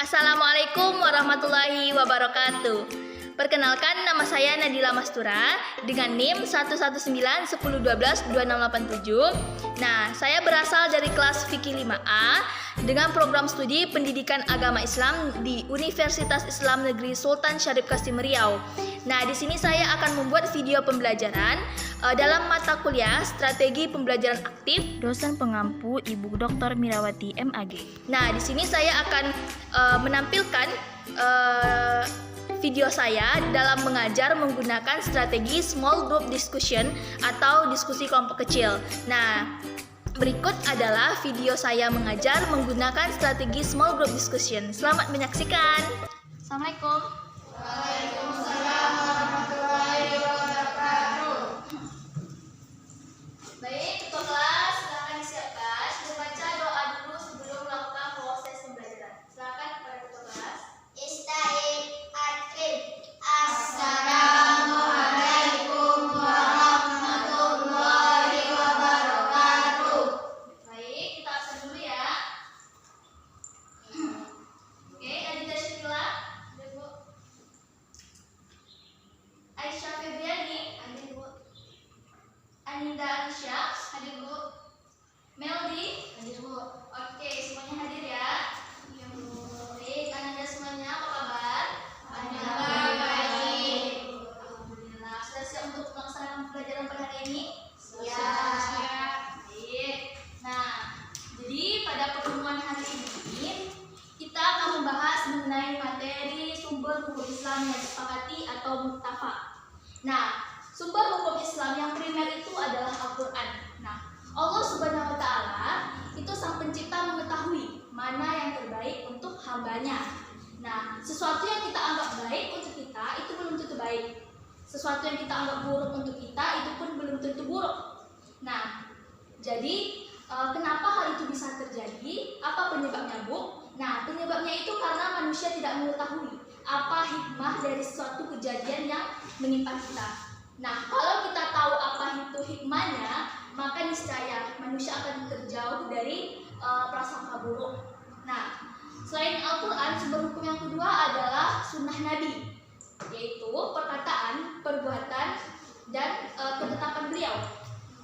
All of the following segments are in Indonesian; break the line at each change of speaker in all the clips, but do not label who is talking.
Assalamualaikum warahmatullahi wabarakatuh. Perkenalkan, nama saya Nadila Mastura dengan NIM 11910122687. Nah, saya berasal dari kelas Fikih 5A dengan program studi Pendidikan Agama Islam di Universitas Islam Negeri Sultan Syarif Kasim Riau. Nah, di sini saya akan membuat video pembelajaran dalam mata kuliah Strategi Pembelajaran Aktif dosen pengampu Ibu Dr. Mirawati MAG. Nah, di sini saya akan menampilkan video saya dalam mengajar menggunakan strategi small group discussion atau diskusi kelompok kecil. Nah, berikut adalah video saya mengajar menggunakan strategi small group discussion. Selamat menyaksikan. Assalamualaikum.
Waalaikumsalam warahmatullahi wabarakatuh.
Baik, ketua kelas, silakan disiapkan. Sudah baca doa dulu sebelum melakukan proses pembelajaran. Silakan kepada ketua kelas.
Assalamualaikum warahmatullahi wabarakatuh.
Baik, kita absen dulu ya. Oke, Adita Syakila, ada Bu. Aisyah Febriani, ada Bu. Anida Alisha, hadir Bu. Meldi, hadir Bu. Oke, semuanya hadir ya. Iya Bu. Baik, Ananda semuanya apa kabar?
Baik.
Alhamdulillah. Sudah siap untuk melaksanakan pembelajaran pada hari ini?
Siap.
Baik. Nah, jadi pada pertemuan hari ini kita akan membahas mengenai materi sumber hukum Islam yang disepakati atau muttafaq. Nah, sumber hukum Islam yang primer itu adalah Al-Quran. Nah, Allah Subhanahu wa Ta'ala itu sang pencipta mengetahui mana yang terbaik untuk hambanya. Nah, sesuatu yang kita anggap baik untuk kita itu belum tentu baik. Sesuatu yang kita anggap buruk untuk kita itu pun belum tentu buruk. Nah, jadi kenapa hal itu bisa terjadi? Apa penyebabnya, Bu? Nah, penyebabnya itu karena manusia tidak mengetahui apa hikmah dari suatu kejadian yang menimpa kita. Nah, kalau kita tahu apa itu hikmahnya, maka niscaya manusia akan terjauh dari prasangka buruk. Nah, selain Al-Quran, sumber hukum yang kedua adalah sunnah Nabi, yaitu perkataan, perbuatan, dan ketetapan beliau.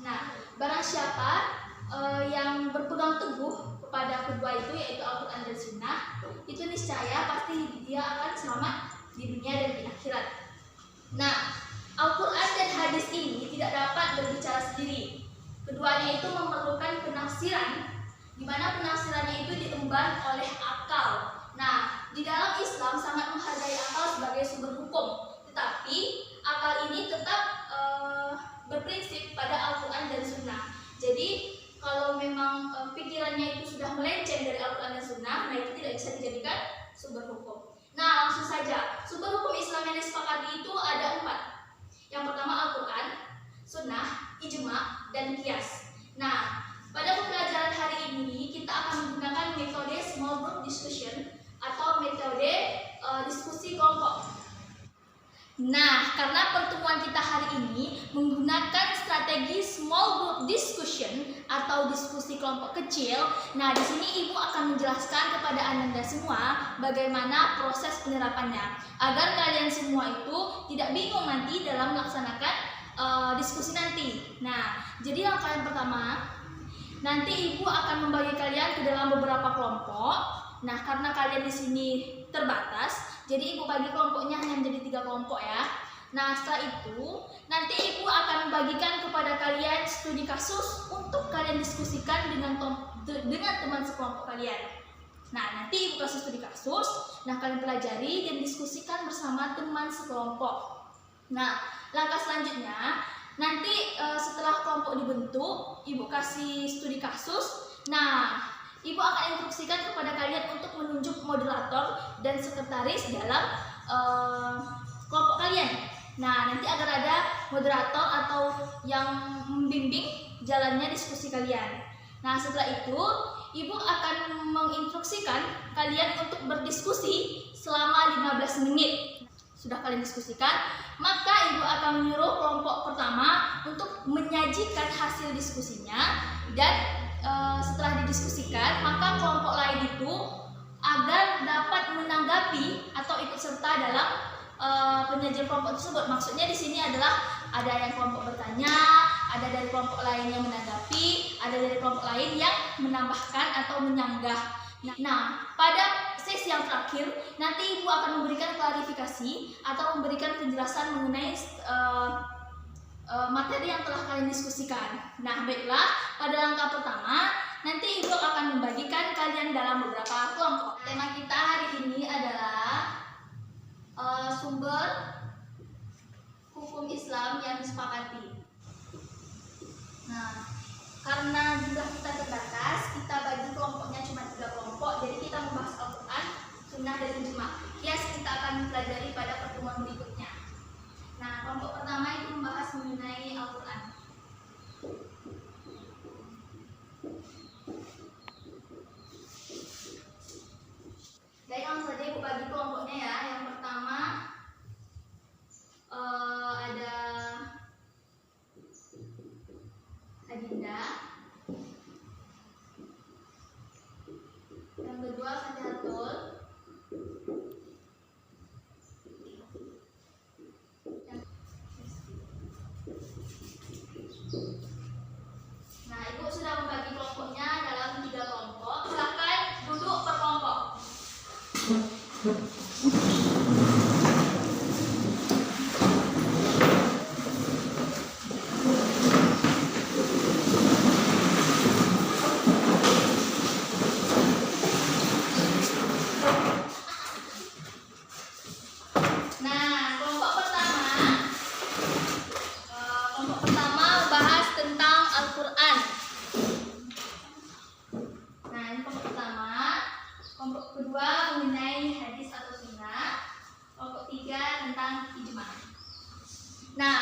Nah, barang siapa yang berpegang teguh kepada kedua itu, yaitu Al-Quran dan Sunnah, itu niscaya pasti dia akan selamat di dunia dan di akhirat. Nah, Al-Quran dan hadis ini tidak dapat berbicara sendiri. Keduanya itu memerlukan penafsiran, di mana penafsirannya itu diemban oleh akal. Nah, di dalam Islam sangat menghargai akal sebagai sumber hukum, tetapi akal ini tetap berprinsip pada Al-Quran dan Sunnah. Jadi, kalau memang pikirannya itu sudah melenceng dari Al-Quran dan Sunnah, nah itu tidak bisa dijadikan sumber hukum. Nah, langsung saja, sumber hukum Islam yang disepakati itu ada 4. Yang pertama Al-Quran, Sunnah, Ijma, dan Qiyas. Nah, pada pembelajaran hari ini kita akan menggunakan metode small group discussion atau metode diskusi kelompok. Nah, karena pertemuan kita hari ini menggunakan strategi small group discussion atau diskusi kelompok kecil, nah di sini Ibu akan menjelaskan kepada Anda semua bagaimana proses penerapannya agar kalian semua itu tidak bingung nanti dalam melaksanakan diskusi nanti. Nah, jadi langkah yang pertama, nanti Ibu akan membagi kalian ke dalam beberapa kelompok. Nah, karena kalian di sini terbatas, jadi Ibu bagi kelompoknya hanya menjadi 3 kelompok ya. Nah, setelah itu nanti Ibu akan membagikan kepada kalian studi kasus untuk kalian diskusikan dengan teman sekelompok kalian. Nah, nanti Ibu kasih studi kasus, nah kalian pelajari dan diskusikan bersama teman sekelompok. Nah, langkah selanjutnya nanti setelah kelompok dibentuk, Ibu kasih studi kasus. Nah, Ibu akan instruksikan kepada kalian untuk menunjuk moderator dan sekretaris dalam kelompok kalian. Nah, nanti agar ada moderator atau yang membimbing jalannya diskusi kalian. Nah, setelah itu, Ibu akan menginstruksikan kalian untuk berdiskusi selama 15 menit. Sudah kalian diskusikan, maka Ibu akan menyuruh kelompok pertama untuk menyajikan hasil diskusinya, dan setelah didiskusikan, maka kelompok lain itu agar dapat menanggapi atau ikut serta dalam penyajian kelompok tersebut. Maksudnya di sini adalah ada yang kelompok bertanya, ada dari kelompok lain yang menanggapi, ada dari kelompok lain yang menambahkan atau menyanggah. Nah, pada sesi yang terakhir nanti Ibu akan memberikan klarifikasi atau memberikan penjelasan mengenai materi yang telah kalian diskusikan. Nah, baiklah, pada langkah pertama nanti Ibu akan membagikan kalian dalam beberapa kelompok. Tema kita hari ini adalah sumber hukum Islam yang disepakati. Nah, karena jumlah kita terbatas, kita bagi kelompoknya cuma 3 kelompok. Jadi kita membahas Al-Quran, Sunnah, dan Ijma. Yes, kita akan pelajari pada pertemuan berikutnya. Nah, kelompok pertama itu membahas mengenai Al-Quran. Baik, langsung saja Ibu bagi kelompoknya ya. Yang pertama ada Adinda, yang kedua Fatihatul, nah, Ibu sudah membagi kelompoknya dalam 3 kelompok. Silakan duduk per kelompok. Nah, kelompok pertama membahas tentang Al-Quran. Nah, ini kelompok pertama. Kelompok kedua mengenai hadis atau sunnah. Kelompok 3 tentang ijma. Nah,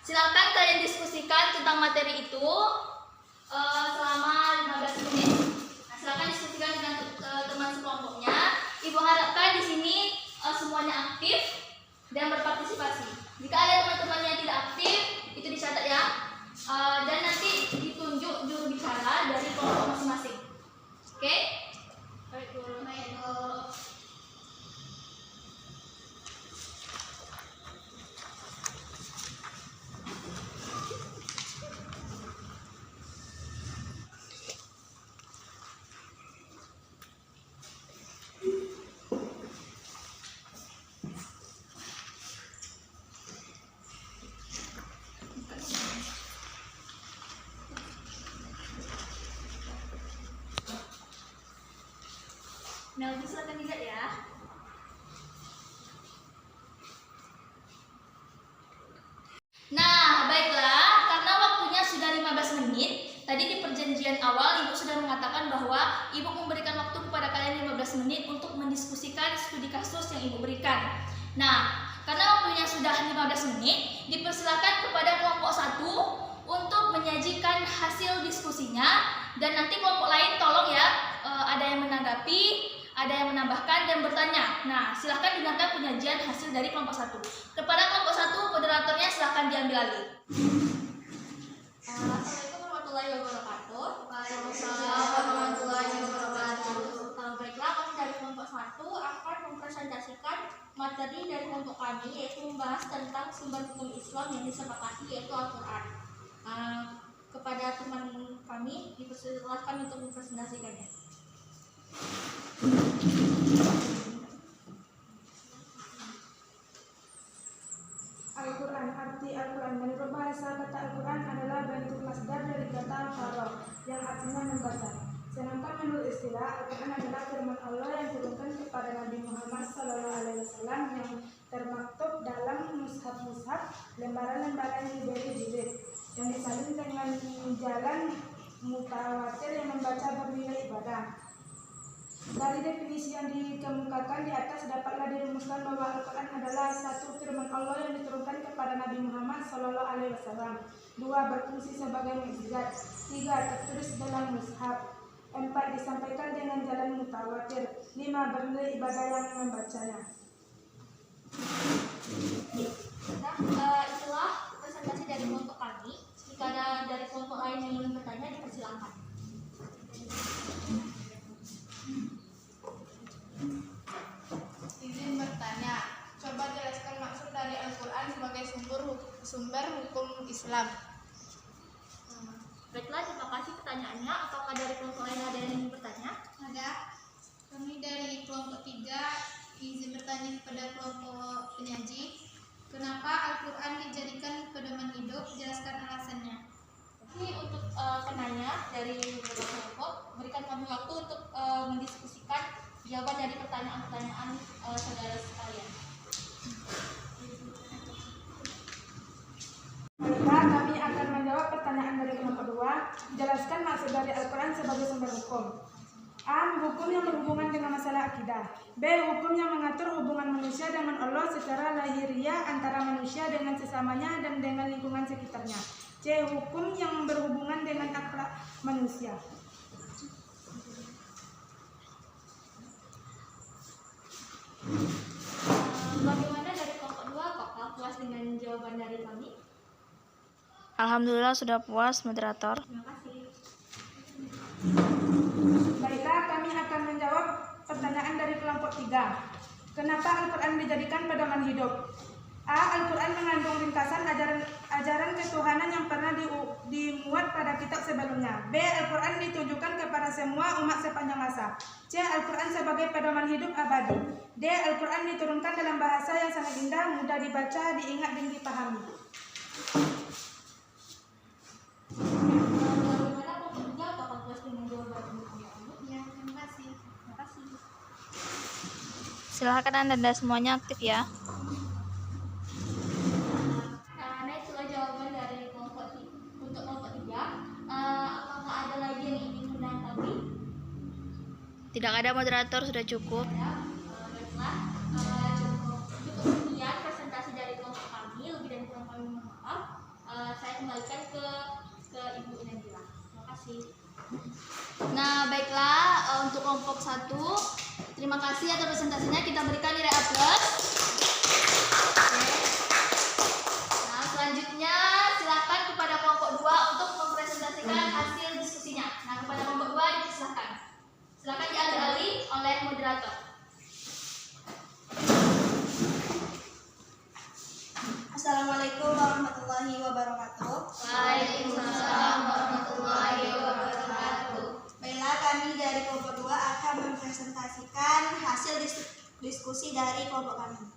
silakan kalian diskusikan tentang materi itu selama 15 menit. Nah, silakan diskusikan dengan teman sekelompoknya. Ibu harapkan di sini semuanya aktif dan berpartisipasi. Jika ada teman-teman yang tidak aktif, itu dicatat ya. Dan nanti ditunjuk juru bicara dari kelompok masing-masing. Oke? Baik, Bu. Nah, untuk silakan dilihat ya. Nah, baiklah, karena waktunya sudah 15 menit. Tadi di perjanjian awal Ibu sudah mengatakan bahwa Ibu memberikan waktu kepada kalian 15 menit untuk mendiskusikan studi kasus yang Ibu berikan. Nah, karena waktunya sudah 15 menit, dipersilakan kepada kelompok 1 untuk menyajikan hasil diskusinya, dan nanti kelompok lain tolong ya, ada yang menanggapi, ada yang menambahkan dan bertanya. Nah, silahkan dengarkan penyajian hasil dari kelompok 1. Kepada kelompok 1, moderatornya silahkan diambil alih.
Assalamualaikum warahmatullahi wabarakatuh.
Waalaikumsalam warahmatullahi wabarakatuh.
Baiklah, kami dari kelompok 1 akan mempresentasikan materi dari kelompok kami, yaitu membahas tentang sumber hukum Islam yang disepakati, yaitu Al-Quran. Kepada teman kami dipersilahkan untuk mempresentasikannya.
Al-Quran. Arti Al-Quran. Menurut bahasa, kata Al-Quran adalah bentuk masdar dari kata al-Qur'an yang artinya membaca. Sedangkan menurut istilah, Al-Quran adalah firman Allah yang diturunkan kepada Nabi Muhammad SAW yang termaktub dalam mushaf-mushaf, lembaran-lembaran jilid-jilid yang disalin dengan jalan mutawatir yang membaca bernilai ibadah. Dari definisi yang dikemukakan di atas dapatlah dirumuskan bahwa Al-Quran adalah satu firman Allah yang diturunkan kepada Nabi Muhammad SAW. 2. Berfungsi sebagai mukjizat. 3. Tertulis dalam mushaf. 4. Disampaikan dengan jalan mutawatir. 5. Bernilai ibadah yang membacanya.
Nah, itulah presentasi dari kelompok kami. Jika ada dari kelompok lain yang ingin bertanya, dipersilakan.
Izin bertanya, coba jelaskan maksud dari Al-Quran sebagai sumber hukum Islam.
Baiklah, terima kasih pertanyaannya. Apakah dari kelompok lain ada yang ingin bertanya?
Ada, kami dari kelompok 3 izin bertanya kepada kelompok penyaji, kenapa Al-Quran dijadikan pedoman hidup? Jelaskan alasannya.
Oke, untuk penanya dari beberapa kelompok, berikan kami waktu untuk mendiskusikan jawaban dari pertanyaan-pertanyaan saudara sekalian.
Baiklah, kami akan menjawab pertanyaan dari kelompok 2. Jelaskan maksud dari Al-Quran sebagai sumber hukum. A. Hukum yang berhubungan dengan masalah akidah. B. Hukum yang mengatur hubungan manusia dengan Allah secara lahiriah antara manusia dengan sesamanya dan dengan lingkungan sekitarnya. C. Hukum yang berhubungan dengan akhlak manusia.
Bagaimana dari kelompok 2? Apakah puas dengan jawaban dari kami?
Alhamdulillah sudah puas, moderator.
Terima kasih.
Baiklah, kami akan menjawab pertanyaan dari kelompok 3. Kenapa Al-Quran dijadikan pedoman hidup? A. Al-Quran mengandung ringkasan ajaran ketuhanan yang pernah dimuat pada kitab sebelumnya. B. Al-Quran ditujukan kepada semua umat sepanjang masa. C. Al-Quran sebagai pedoman hidup abadi. D. Al-Quran diturunkan dalam bahasa yang sangat indah, mudah dibaca, diingat, dan dipahami.
Bagaimana kelompok 3? Apakah puas dengan jawaban dari kami?
Ya, terima kasih.
Terima kasih.
Silahkan Anda semuanya aktif ya.
Nah, itulah jawaban dari kelompok untuk kelompok 3. Apakah ada lagi yang ingin menanggapi?
Tidak ada, moderator, sudah cukup.
Ya, baiklah. Cukup sekian presentasi dari kelompok kami. Lebih dan kurang kami mohon maaf. Saya kembalikan ke Ibu Inandila. Terima kasih.
Nah, baiklah, untuk kelompok 1, terima kasih atas presentasinya. Kita berikan nilai A+. Oke. Nah, selanjutnya silakan kepada kelompok 2 untuk mempresentasikan hasil diskusinya. Nah, kepada kelompok 2 dipersilakan. Silakan diambil alih oleh moderator.
Assalamualaikum warahmatullahi wabarakatuh.
Waalaikumsalam warahmatullahi wabarakatuh.
Baiklah, kami dari kelompok 2 akan mempresentasikan hasil diskusi dari kelompok kami.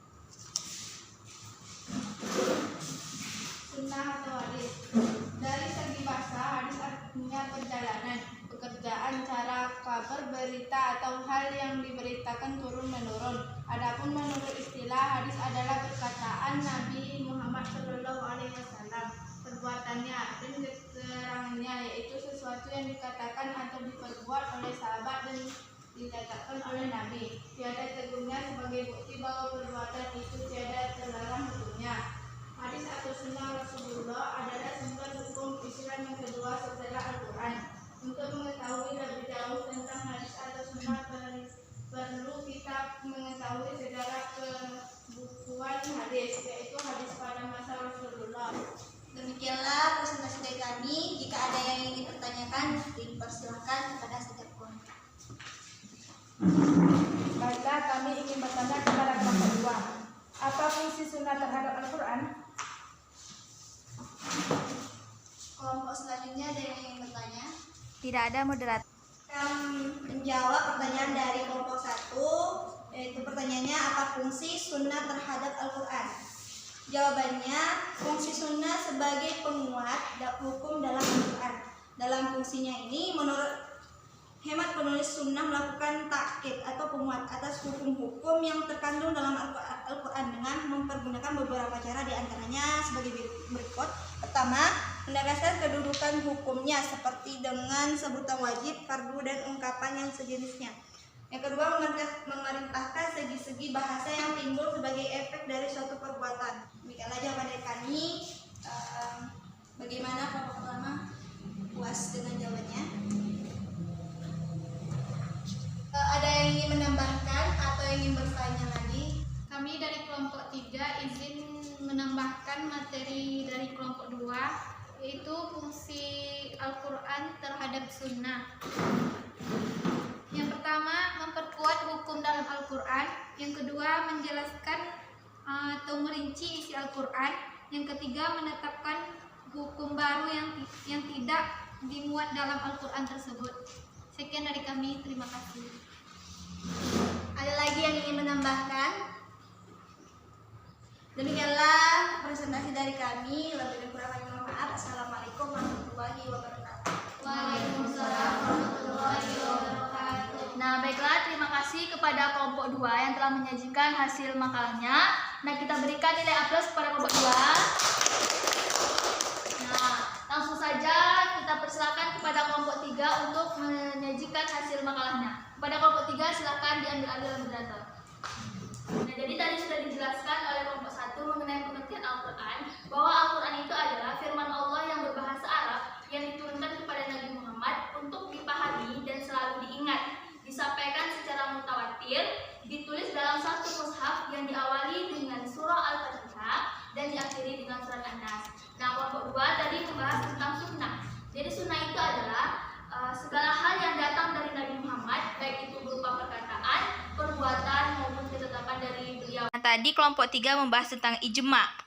Sunnah atau hadis. Dari segi bahasa, hadis artinya perjalanan, pekerjaan, cara, kabar, berita atau hal yang diberitakan turun-menurun. Adapun menurut istilah, hadis adalah perkataan Nabi Muhammad SAW, perbuatannya dan keterangannya, yaitu sesuatu yang dikatakan atau diperbuat oleh sahabat dan dikatakan oleh Nabi. Tiada tegurnya sebagai bukti bahwa perbuatan itu tiada terlarang hukumnya. Hadis atau sunnah Rasulullah adalah sumber hukum Islam yang kedua setelah Al-Quran. Untuk mengetahui lebih jauh tentang hadis atau sunnah, perlu kita mengetahui sejarah kebukuan hadis, yaitu hadis pada masa Rasulullah.
Demikianlah presentasi dari kami. Jika ada yang ingin dipertanyakan, dipersilakan kepada setiap kelompok.
Baiklah, kami ingin bertanya kepada kelompok 2. Apa fungsi sunnah terhadap Al-Quran?
Kelompok selanjutnya ada yang ingin bertanya?
Tidak ada, moderator.
Akan menjawab pertanyaan dari kelompok 1, yaitu pertanyaannya, apa fungsi sunnah terhadap Al-Quran? Jawabannya, fungsi sunnah sebagai penguat hukum dalam Al-Quran. Dalam fungsinya ini, menurut hemat penulis sunnah melakukan takkid atau penguat atas hukum-hukum yang terkandung dalam Al-Quran dengan mempergunakan beberapa cara, diantaranya sebagai berikut. Pertama, menegaskan kedudukan hukumnya seperti dengan sebutan wajib, fardu, dan ungkapan yang sejenisnya. Yang kedua, memerintahkan segi-segi bahasa yang timbul sebagai efek dari suatu perbuatan. Demikianlah jawaban dari kami. Bagaimana kelompok pertama? Puas dengan jawabannya? Ada yang ingin menambahkan atau yang ingin bertanya lagi?
Kami dari kelompok 3 izin menambahkan materi dari kelompok 2, yaitu fungsi Al-Quran terhadap sunnah. Yang pertama, memperkuat hukum dalam Al-Quran. Yang kedua, menjelaskan atau merinci isi Al-Quran. Yang ketiga, menetapkan hukum baru yang tidak dimuat dalam Al-Quran tersebut. Sekian dari kami, terima kasih.
Ada lagi yang ingin menambahkan? Demikianlah presentasi dari kami. Lebih dan kurang kami mohon maaf. Assalamualaikum warahmatullahi wabarakatuh.
Waalaikumsalam warahmatullahi wabarakatuh. Nah, baiklah, terima kasih kepada kelompok 2 yang telah menyajikan hasil makalahnya. Nah, kita berikan nilai A+ kepada kelompok 2. Nah, langsung saja kita persilakan kepada kelompok 3 untuk menyajikan hasil makalahnya. Kepada kelompok 3 silakan diambil alih oleh moderator. Nah, jadi tadi sudah dijelaskan oleh kelompok 1 mengenai pengertian Al-Quran, bahwa Al-Quran itu adalah firman Allah yang berbahasa Arab yang diturunkan kepada Nabi Muhammad untuk dipahami dan selalu diingat, disampaikan secara mutawatir, ditulis dalam satu mushaf yang diawali dengan surah Al-Fatihah dan diakhiri dengan surat An-Nas. Nah, kelompok 2 tadi membahas tentang sunnah. Jadi sunnah itu adalah segala hal yang datang dari Nabi Muhammad, baik itu berupa perkataan, perbuatan maupun ketetapan dari beliau.
Tadi kelompok 3 membahas tentang ijma.